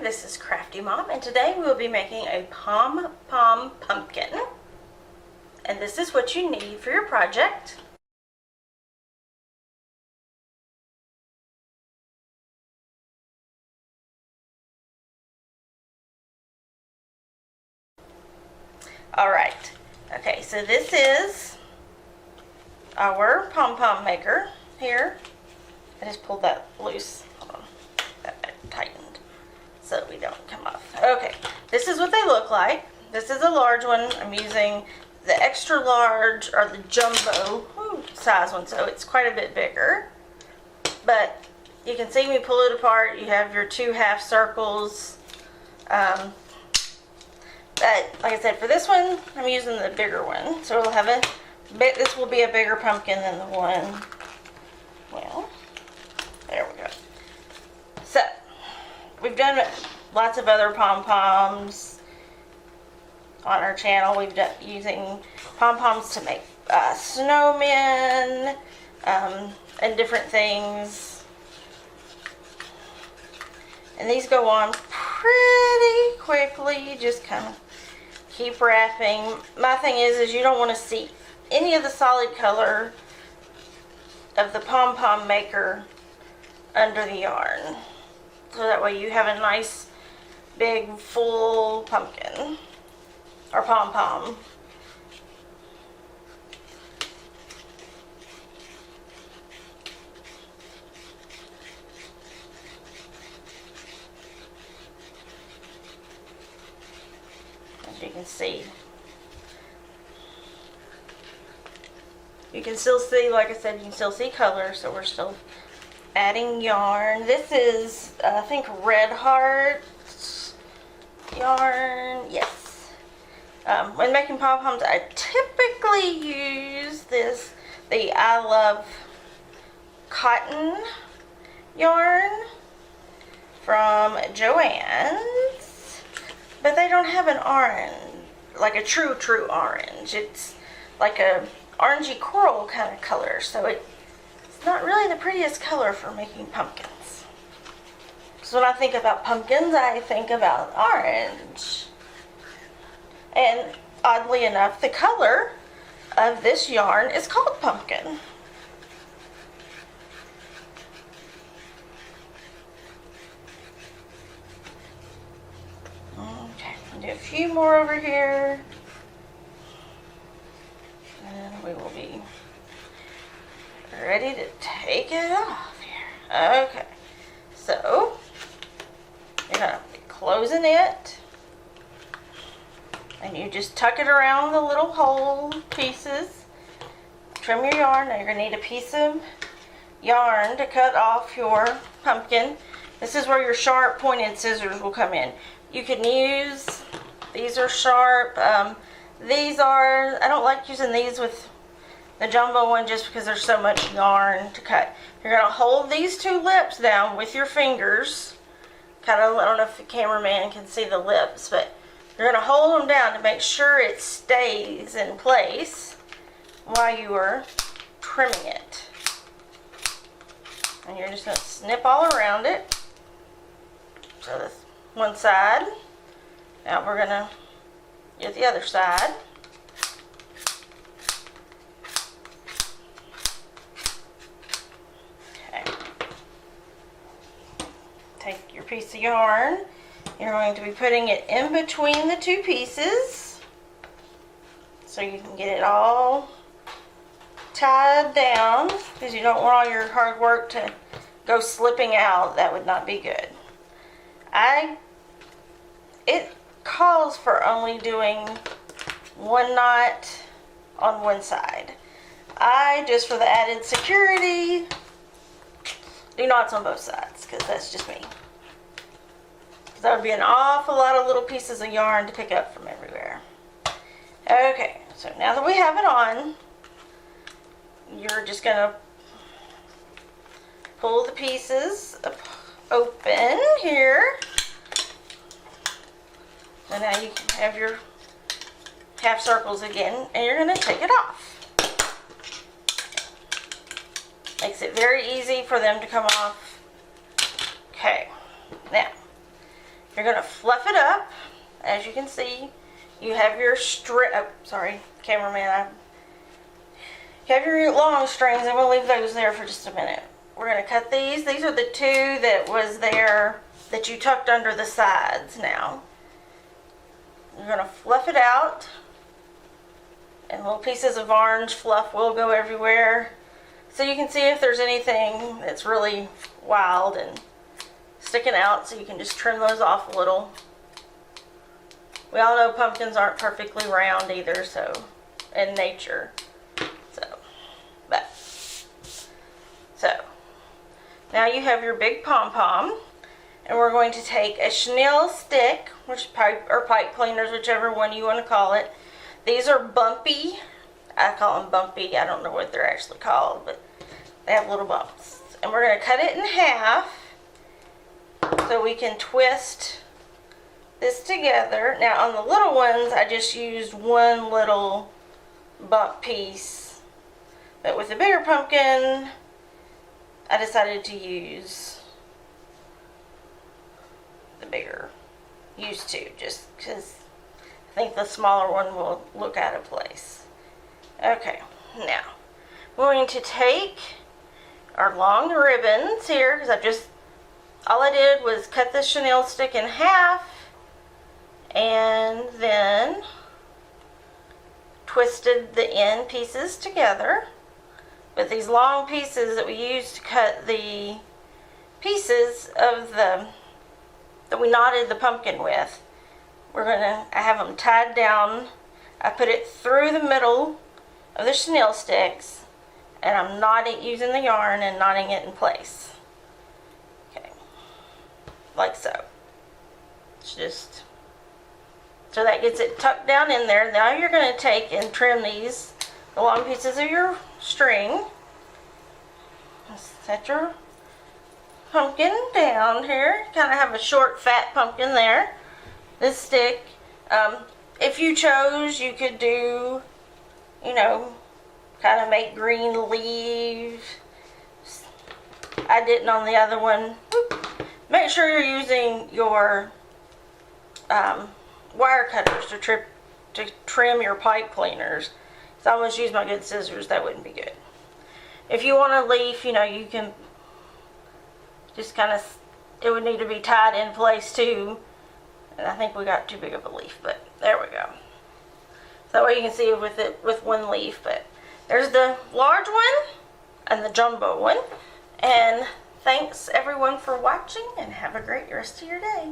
this is Crafty Mom, and today we will be making a Pom Pom pumpkin. And this is what you need for your project. Alright, okay, so this is our Pom Pom maker here. I just pulled that loose. Hold on. That tightened so we don't come off. Okay, this is what they look like. This is a large one. I'm using the extra large or the jumbo size one, so it's quite a bit bigger. But you can see me pull it apart. You have your two half circles. But like I said, for this one, I'm using the bigger one, so it'll have this will be a bigger pumpkin than the one. Well, there we go. So we've done lots of other pom-poms on our channel. We've done using pom-poms to make snowmen and different things. And these go on pretty quickly. You just kind of keep wrapping. My thing is you don't want to see any of the solid color of the pom-pom maker under the yarn. So that way you have a nice big full pumpkin or pom-pom. As you can see. You can still see, like I said, you can still see color, so we're still adding yarn. This is, I think, Red Heart yarn. Yes. When making pom-poms, I typically use the I Love Cotton yarn from Joann's, but they don't have an orange, like a true orange. It's like a orangey coral kind of color, so it's not really the prettiest color for making pumpkins. So when I think about pumpkins, I think about orange. And oddly enough, the color of this yarn is called pumpkin. Okay, I'll do a few more over here. And we will be ready to take it off here. Okay, so you're going to be closing it, and you just tuck it around the little hole pieces. Trim your yarn. Now you're going to need a piece of yarn to cut off your pumpkin. This is where your sharp pointed scissors will come in. You can use, these are sharp. These are, I don't like using these with the jumbo one just because there's so much yarn to cut. You're going to hold these two lips down with your fingers. Kind of, I don't know if the cameraman can see the lips, but you're going to hold them down to make sure it stays in place while you are trimming it. And you're just going to snip all around it. So that's one side. Now we're going to get the other side. Okay. Take your piece of yarn. You're going to be putting it in between the two pieces so you can get it all tied down, because you don't want all your hard work to go slipping out. That would not be good. It calls for only doing one knot on one side. I, just for the added security, do knots on both sides, because that's just me. That would be an awful lot of little pieces of yarn to pick up from everywhere. Okay, so now that we have it on, you're just going to pull the pieces open here. And now you can have your half circles again, and you're going to take it off. Makes it very easy for them to come off. Okay, now You're going to fluff it up. As you can see, you have your string. Oh, sorry, cameraman. You have your long strings, and we'll leave those there for just a minute. We're going to cut these. These are the two that was there that you tucked under the sides now. You're going to fluff it out. And little pieces of orange fluff will go everywhere. So you can see if there's anything that's really wild and sticking out, so you can just trim those off a little. We all know pumpkins aren't perfectly round either, so in nature. So now you have your big pom-pom, and we're going to take a chenille stick, which pipe or pipe cleaners, whichever one you want to call it. These are bumpy. I call them bumpy. I don't know what they're actually called, but they have little bumps. And we're going to cut it in half so we can twist this together. Now on the little ones, I just used one little bump piece. But with the bigger pumpkin, I decided to use the bigger used to, just because I think the smaller one will look out of place. Okay, now we're going to take our long ribbons here, because all I did was cut the chenille stick in half and then twisted the end pieces together. But these long pieces that we used to cut the pieces of that we knotted the pumpkin with, I have them tied down. I put it through the middle of the chenille sticks, and I'm using the yarn and knotting it in place. Okay, like so. It's just so that gets it tucked down in there. Now you're going to take and trim the long pieces of your string. Set your pumpkin down here. Kind of have a short, fat pumpkin there. This stick, if you chose, you could do, kind of make green leaves. I didn't on the other one. Make sure you're using your wire cutters to trim your pipe cleaners. So I almost use my good scissors. That wouldn't be good. If you want a leaf, you can just it would need to be tied in place too. And I think we got too big of a leaf, but there we go. So that way you can see it with one leaf. But there's the large one and the jumbo one. And thanks everyone for watching, and have a great rest of your day.